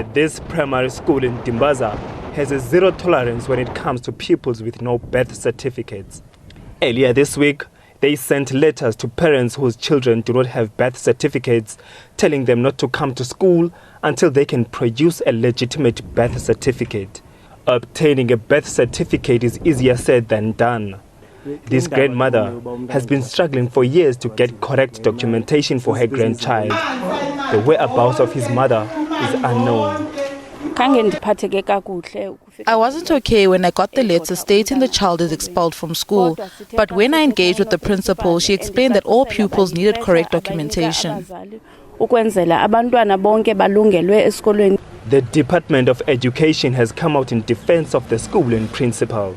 This primary school in Dimbaza has a zero tolerance when it comes to pupils with no birth certificates. Earlier this week, they sent letters to parents whose children do not have birth certificates, telling them not to come to school until they can produce a legitimate birth certificate. Obtaining a birth certificate is easier said than done. This grandmother has been struggling for years to get correct documentation for her grandchild. The whereabouts of his mother is unknown. I wasn't okay when I got the letter stating the child is expelled from school, but when I engaged with the principal, she explained that all pupils needed correct documentation. The Department of Education has come out in defense of the school and principal.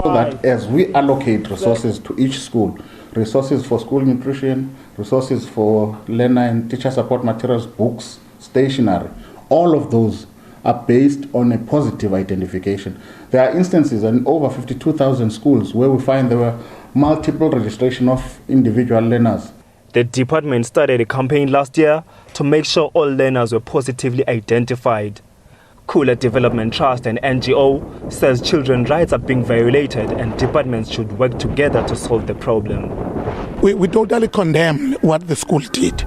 So that as we allocate resources to each school, resources for school nutrition, resources for learner and teacher support materials, books, stationery, all of those are based on a positive identification. There are instances in over 52,000 schools where we find there were multiple registration of individual learners. The department started a campaign last year to make sure all learners were positively identified. Cooler Development Trust, an NGO, says children's rights are being violated and departments should work together to solve the problem. We totally condemn what the school did,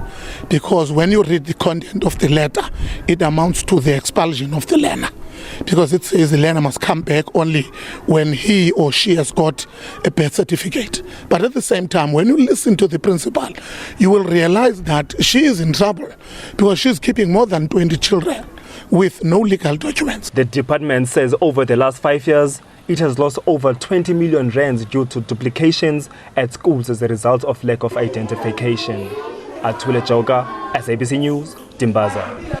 because when you read the content of the letter, it amounts to the expulsion of the learner, because it says the learner must come back only when he or she has got a birth certificate. But at the same time, when you listen to the principal, you will realize that she is in trouble because she's keeping more than 20 children with no legal documents. The department says over the last 5 years, it has lost over 20 million rands due to duplications at schools as a result of lack of identification. Atule Joga, SABC News, Dimbaza.